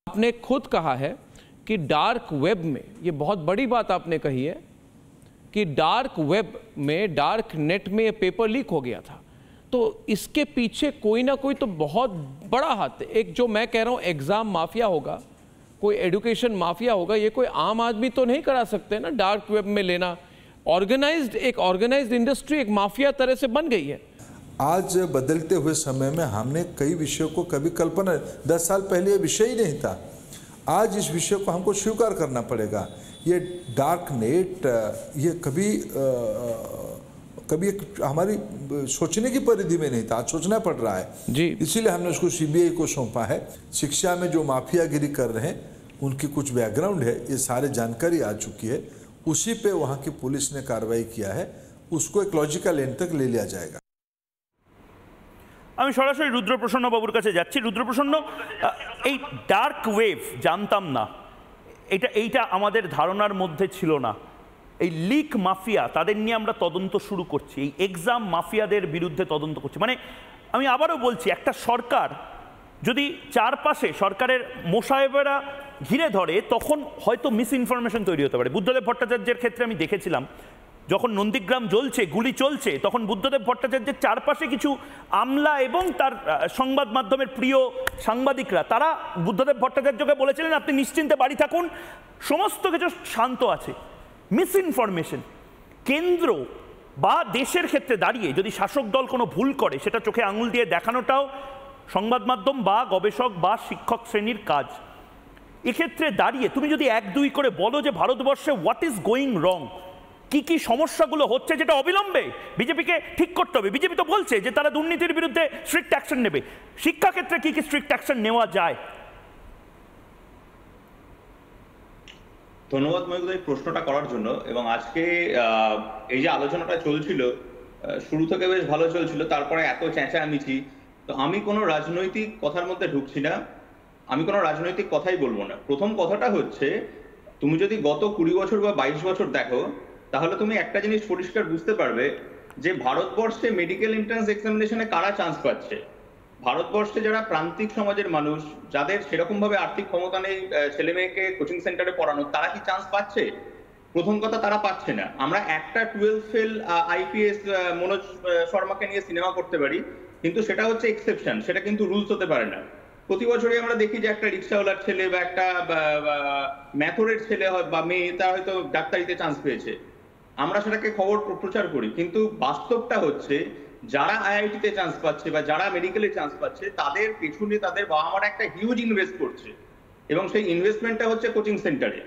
आपने खुद कहा है कि डार्क वेब में, ये बहुत बड़ी बात आपने कही है कि डार्क वेब में, डार्क नेट में ये पेपर लीक हो गया था, तो इसके पीछे कोई ना कोई तो बहुत बड़ा हाथ है। एक जो मैं कह रहा हूँ एग्जाम माफिया होगा, कोई एजुकेशन माफिया होगा, ये कोई आम आदमी तो नहीं करा सकते ना डार्क वेब में लेना। एक ऑर्गेनाइज्ड इंडस्ट्री एक माफिया तरह से बन गई है। आज बदलते हुए समय में हमने कई विषयों को कभी कल्पना 10 साल पहले ये विषय ही नहीं था। आज इस विषय को हमको स्वीकार करना पड़ेगा। ये डार्क नेट ये कभी हमारी सोचने की परिधि में नहीं था, आज सोचना पड़ रहा है जी। इसीलिए हमने उसको सीबीआई को सौंपा है। शिक्षा में जो माफियागिरी कर रहे हैं उनकी कुछ बैकग्राउंड है, ये सारे जानकारी आ चुकी है, उसी पे वहाँ की पुलिस ने कार्रवाई किया है, उसको एक लॉजिकल एंड तक ले लिया जाएगा। আমি সরাসরি রুদ্রপ্রসন্ন বাবুর কাছে যাচ্ছি। রুদ্রপ্রসন্ন, এই ডার্ক ওয়েভ জানতাম না, এইটা আমাদের ধারণার মধ্যে ছিল না। এই লিক মাফিয়া, তাদের নিয়ে আমরা তদন্ত শুরু করছি, এই এক্সাম মাফিয়াদের বিরুদ্ধে তদন্ত করছি। মানে আমি আবারও বলছি, একটা সরকার যদি চারপাশে সরকারের মোসাহেবেরা ঘিরে ধরে তখন হয়তো মিস ইনফরমেশন তৈরি হতে পারে। বুদ্ধদেব ভট্টাচার্যের ক্ষেত্রে আমি দেখেছিলাম, যখন নন্দীগ্রাম জ্বলছে, গুলি চলছে, তখন বুদ্ধদেব ভট্টাচার্যের চারপাশে কিছু আমলা এবং তার সংবাদ মাধ্যমের প্রিয় সাংবাদিকরা তারা বুদ্ধদেব ভট্টাচার্যকে বলেছিলেন আপনি নিশ্চিন্তে বাড়ি থাকুন, সমস্ত কিছু শান্ত আছে। মিস ইনফরমেশন কেন্দ্র বা দেশের ক্ষেত্রে দাঁড়িয়ে যদি শাসক দল কোনো ভুল করে সেটা চোখে আঙুল দিয়ে দেখানোটাও সংবাদ মাধ্যম বা গবেষক বা শিক্ষক শ্রেণীর কাজ। এক্ষেত্রে দাঁড়িয়ে তুমি যদি 1-2 করে বলো যে ভারতবর্ষে হোয়াট ইজ গোয়িং রং, কি কি সমস্যাগুলো হচ্ছে যেটা অবিলম্বে বিজেপিকে ঠিক করতে হবে। বিজেপি তো বলছে যে তারা দুর্নীতির বিরুদ্ধে স্ট্রিক্ট অ্যাকশন নেবে, শিক্ষাক্ষেত্রে কি কি স্ট্রিক্ট অ্যাকশন নেওয়া যায়? ধন্যবাদ মহিউদ্দিন এই প্রশ্নটা করার জন্য। এবং আজকে এই যে আলোচনাটা চলছিল, শুরু থেকে বেশ ভালো চলছিল, তারপরে এত চেঁচামেচি। তো আমি কোনো রাজনৈতিক কথার মধ্যে ঢুকছি না, আমি কোনো রাজনৈতিক কথাই বলবো না। প্রথম কথাটা হচ্ছে, তুমি যদি গত 20 বছর বা 22 বছর দেখো, তাহলে তুমি একটা জিনিস পরিষ্কার বুঝতে পারবে যে ভারতবর্ষে মেডিকেল এন্ট্রান্স এক্সামিনেশনে কারা চান্স পাচ্ছে। ভারতবর্ষে যারা প্রান্তিক সমাজের মানুষ, যাদের সেরকম ভাবে আর্থিক ক্ষমতা নেই ছেলে মেয়েকে কোচিং সেন্টারে পড়ানো, তারা কি চান্স পাচ্ছে? প্রথম কথা, তারা পাচ্ছে না। আমরা একটা 12 ফেল আইপিএস মনোজ শর্মাকে নিয়ে সিনেমা করতে পারি, কিন্তু সেটা হচ্ছে এক্সেপশন, সেটা কিন্তু রুলস হতে পারে না। প্রতি বছরই আমরা দেখি যে একটা রিক্সাওয়ালার ছেলে বা একটা ম্যাথরের ছেলে বা মেয়ে, তারা হয়তো ডাক্তারিতে চান্স পেয়েছে, আমরা সেটাকে খবর প্রচার করি। কিন্তু বাস্তবটা হচ্ছে, যারা আইআইটিতে চান্স পাচ্ছে বা যারা মেডিকেলে চান্স পাচ্ছে, তাদের পেছনে তাদের বাবা মারা একটা হিউজ ইনভেস্ট করছে, এবং সেই ইনভেস্টমেন্টটা হচ্ছে কোচিং সেন্টারে।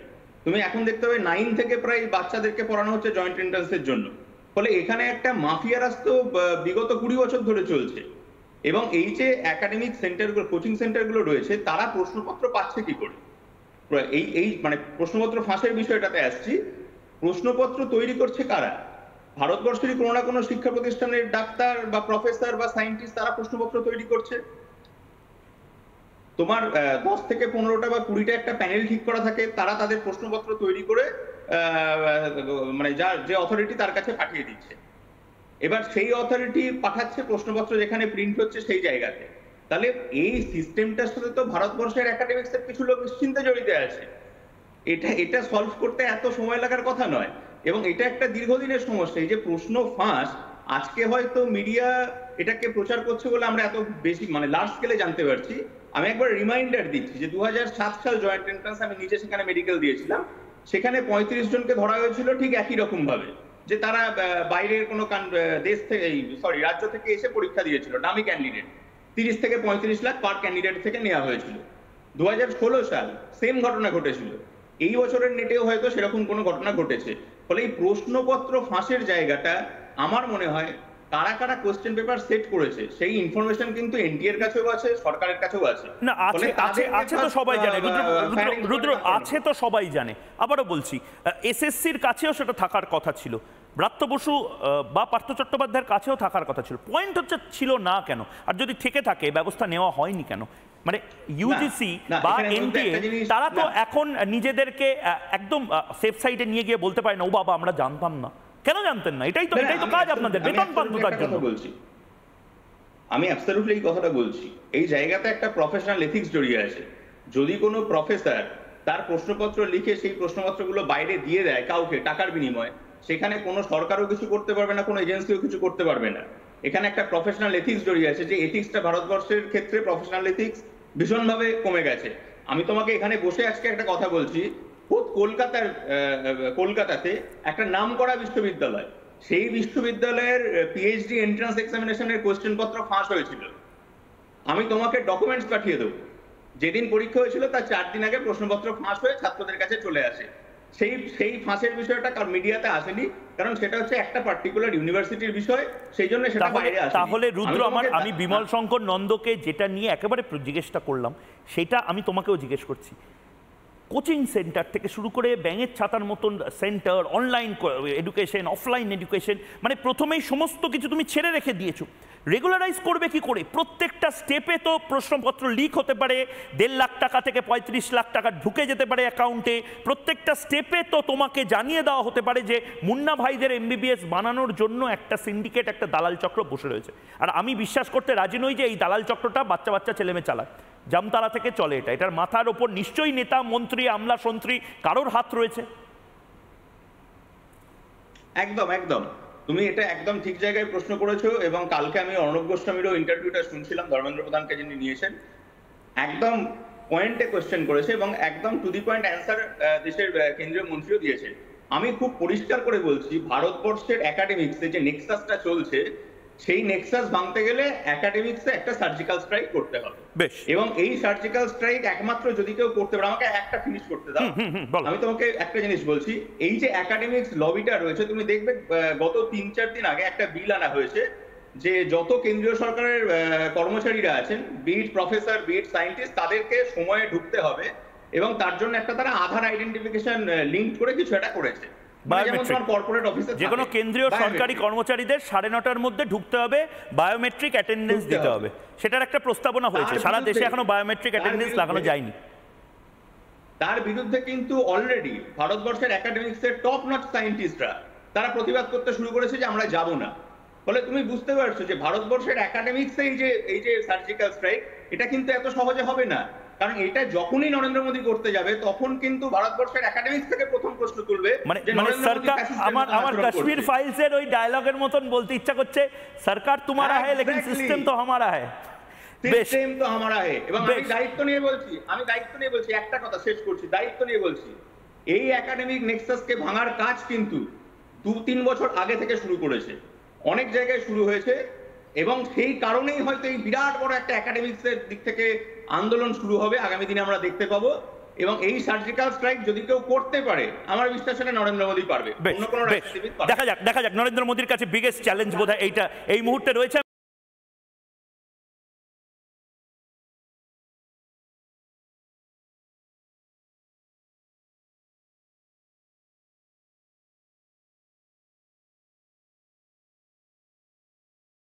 তুমি এখন দেখতে পাবে 9 থেকে প্রায় বাচ্চাদেরকে পড়ানো হচ্ছে জয়েন্ট এন্ট্রান্সের জন্য। ফলে এখানে একটা মাফিয়া রাস্তা বিগত 20 বছর ধরে চলছে। এবং এই যে একাডেমিক সেন্টারগুলো, কোচিং সেন্টারগুলো রয়েছে, তারা প্রশ্নপত্র পাচ্ছে কি করে? এই মানে প্রশ্নপত্র ফাঁসের বিষয়টাতে আসছি। প্রশ্নপত্র তৈরি করছে কারা? ভারতবর্ষেরই কোনো না কোনো শিক্ষা প্রতিষ্ঠানের ডাক্তার বা প্রফেসর বা সায়েন্টিস্ট, তারা প্রশ্নপত্র তৈরি করছে। তোমার 10 থেকে 15টা বা 20টা একটা প্যানেল ঠিক করা থাকে, তারা তাদের প্রশ্নপত্র তৈরি করে মানে যে অথরিটি তার কাছে পাঠিয়ে দিচ্ছে। এবার সেই অথরিটি পাঠাচ্ছে প্রশ্নপত্র যেখানে প্রিন্ট হচ্ছে সেই জায়গাতে। তাহলে এই সিস্টেমটার সাথে তো ভারতবর্ষের একাডেমিক্সের কিছু লোক নিশ্চিন্তে জড়িত আছে। এটা সলভ করতে এত সময় লাগার কথা নয়, এবং এটা একটা দীর্ঘদিনের সমস্যা। এই যে প্রশ্ন ফাঁস, আজকে হয়তো মিডিয়া এটাকে প্রচার করছে বলে আমরা এত বেশি মানে লার্জ স্কেলে জানতে পারছি। আমি একবার রিমাইন্ডার দিচ্ছি যে 2007 সাল জয়েন্ট এন্ট্রান্স, আমি নিজে সেখানে মেডিকেল দিয়েছিলাম, সেখানে 35 জনকে ধরা হয়েছিল ঠিক একই রকম ভাবে, যে তারা বাইরের কোনো দেশ থেকে রাজ্য থেকে এসে পরীক্ষা দিয়েছিল, ডামি ক্যান্ডিডেট। 30 থেকে 35 লাখ পার ক্যান্ডিডেট থেকে নেওয়া হয়েছিল। 2016 সাল সেম ঘটনা ঘটেছিল। এই বছরের নেটেও হয়তো সেরকম কোনো ঘটনা ঘটেছে। ফলে এই প্রশ্নপত্র ফাঁসের জায়গাটা আমার মনে হয় কারা কারা কোশ্চেন পেপার সেট করেছে সেই ইনফরমেশন কিন্তু এনটিএর কাছেও আছে, সরকারের কাছেও আছে। না, আছে তো সবাই জানে রুদ্র, আছে তো সবাই জানে। আবারও বলছি, এসএসসির কাছেও সেটা থাকার কথা ছিল, ব্রাত্য বসু বা পার্থ চট্টোপাধ্যায়ের কাছেও থাকার কথা ছিল। পয়েন্ট হচ্ছে ছিল না কেন? আর যদি থেকে থাকে ব্যবস্থা নেওয়া হয়নি কেন? মানে ইউজিসি বা এনটিএ তারা তো এখন নিজেদেরকে একদম সেফ সাইডে নিয়ে গিয়ে বলতে পারে না ও বাবা আমরা জানতাম না। কেন জানতেন না? এটাই তো কাজ আপনাদের, বেতন পান তো তার জন্য। বলছি, আমি অ্যাবসলিউটলি এই কথাটা বলছি। এই জায়গাতে একটা প্রফেশনাল এথিক্স জড়িয়ে আছে। যদি কোনো প্রফেসর তার প্রশ্নপত্র লিখে সেই প্রশ্নপত্রগুলো বাইরে দিয়ে দেয় কাউকে টাকার বিনিময়ে, সেখানে কোনো সরকারও কিছু করতে পারবে না, কোনো এজেন্সিও কিছু করতে পারবে না। এখানে একটা প্রফেশনাল এথিক্স জড়িয়ে আছে, যে এথিক্সটা ভারতবর্ষের ক্ষেত্রে প্রফেশনাল এথিক্স ভীষণভাবে কমে গেছে। আমি তোমাকে এখানে বসে আজকে একটা কথা বলছি, কলকাতাতে একটা নামকরা বিশ্ববিদ্যালয়, সেই বিশ্ববিদ্যালয়ের পিএইচডি এন্ট্রান্স এক্সামিনেশনের কোয়েশ্চেন পত্র ফাঁস হয়েছিল। আমি তোমাকে ডকুমেন্টস পাঠিয়ে দেবো, যেদিন পরীক্ষা হয়েছিল তার 4 দিন আগে প্রশ্নপত্র ফাঁস হয়ে ছাত্রদের কাছে চলে আসে। সেই ফাঁসের বিষয়টা মিডিয়াতে আসেনি, কারণ সেটা হচ্ছে একটা পার্টিকুলার ইউনিভার্সিটির বিষয়, সেই জন্য সেটা বাইরে আসে। তাহলে রুদ্র, আমি বিমল শঙ্কর নন্দকে যেটা নিয়ে একেবারে জিজ্ঞেসটা করলাম, সেটা আমি তোমাকেও জিজ্ঞেস করছি। কোচিং সেন্টার থেকে শুরু করে ব্যাঙের ছাতার মতন centre, online education, offline education, মানে প্রথমেই সমস্ত কিছু তুমি ছেড়ে রেখে দিয়েছো। রেগুলারাইজ করবে কি করে? প্রত্যেকটা স্টেপে তো প্রশ্নপত্র লিক হতে পারে, 1.5 লাখ টাকা থেকে 35 লাখ টাকা ঢুকে যেতে পারে অ্যাকাউন্টে। প্রত্যেকটা স্টেপে তো তোমাকে জানিয়ে দেওয়া হতে পারে যে মুন্না ভাইদের MBBS বানানোর জন্য একটা সিন্ডিকেট, একটা দালাল চক্র বসে রয়েছে। আর আমি বিশ্বাস করতে রাজি নই যে এই দালাল চক্রটা বাচ্চা বাচ্চা ছেলেমেয়ে চালায়, জামতারা থেকে চলে এটা। এটার মাথার ওপর নিশ্চয়ই নেতা, মন্ত্রী, আমলা, সন্ত্রী কারোর হাত রয়েছে। একদম একদম, তুমি এটা একদম ঠিক জায়গায় প্রশ্ন করেছো। এবং কালকে আমি অর্ণব গোস্বামীরও ইন্টারভিউটা শুনছিলাম, ধর্মেন্দ্র প্রধানকে যিনি নিয়েছেন, একদম পয়েন্টে কোয়েশ্চেন করেছে এবং একদম টু দি পয়েন্ট অ্যান্সার দেশের কেন্দ্রীয় মন্ত্রীও দিয়েছে। আমি খুব পরিষ্কার করে বলছি, ভারতবর্ষের একাডেমিক্সে যে নেক্সাসটা চলছে, সেই নেক্সাস ভাঙতে গেলে একাডেমিক্সে একটা সার্জিক্যাল স্ট্রাইক করতে হবে। এবং এই সার্জিক্যাল স্ট্রাইক একমাত্র যদি কেউ করতে পারে, আমাকে একটা ফিনিশ করতে দাও, আমি তোমাকে একটা জিনিস বলছি। এই যে একাডেমিক্স লবিটা রয়েছে, তুমি দেখবে গত 3-4 দিন আগে একটা বিল আনা হয়েছে যে যত কেন্দ্রীয় সরকারের কর্মচারীরা আছেন, বিট প্রফেসর, বিট সায়েন্টিস্ট, তাদেরকে সময়ে ঢুকতে হবে এবং তার জন্য একটা তারা আধার আইডেন্টিফিকেশন লিঙ্ক করে কিছু একটা করেছে। যে কোনো কেন্দ্রীয় সরকারি কর্মচারীদের 9:30টার মধ্যে ঢুকতে হবে, বায়োমেট্রিক অ্যাটেন্ডেন্স দিতে হবে, সেটার একটা প্রস্তাবনা হয়েছে। সারা দেশে এখনো বায়োমেট্রিক অ্যাটেন্ডেন্স লাগানো যায়নি। তার বিরুদ্ধে কিন্তু অলরেডি ভারতবর্ষের একাডেমিক্সের টপ নচ সায়েন্টিস্টরা তারা প্রতিবাদ করতে শুরু করেছে যে আমরা যাব না। ফলে তুমি বুঝতে পারছো যে ভারতবর্ষের একাডেমিক্সে এই যে সার্জিক্যাল স্ট্রাইক, এটা কিন্তু এত সহজে হবে না। কারণ এটা যখনই নরেন্দ্র মোদী করতে যাবে, তখন কিন্তু ভারতবর্ষের একাডেমিক্স থেকে প্রথম প্রশ্ন তুলবে, সরকার, আমার কাশ্মীর ফাইলসের ওই ডায়লগের মতন বলতে ইচ্ছা করছে, সরকার তোমারা है लेकिन সিস্টেম তো हमारा है, সিস্টেম তো हमारा है। এবং আমি দায়িত্ব নিয়ে বলছি, একটা কথা শেষ করছি, দায়িত্ব নিয়ে বলছি, এই একাডেমিক নেক্সাসকে ভাঙার কাজ কিন্তু 2-3 বছর আগে থেকে শুরু করেছে, অনেক জায়গায় শুরু হয়েছে। এবং সেই কারণেই হয়তো এই বিরাট বড় একটা একাডেমিক্সের দিক থেকে আন্দোলন শুরু হবে, আগামী দিনে আমরা দেখতে পাবো। এবং এই সার্জিক্যাল স্ট্রাইক যদি কেউ করতে পারে, আমার বিশ্বাস এটা নরেন্দ্র মোদী পারবে, অন্য কোনো রাজনীতিবিদ পারবে। দেখা যাক নরেন্দ্র মোদীর কাছে বিগেস্ট চ্যালেঞ্জ বোধহয় এইটা এই মুহূর্তে রয়েছে।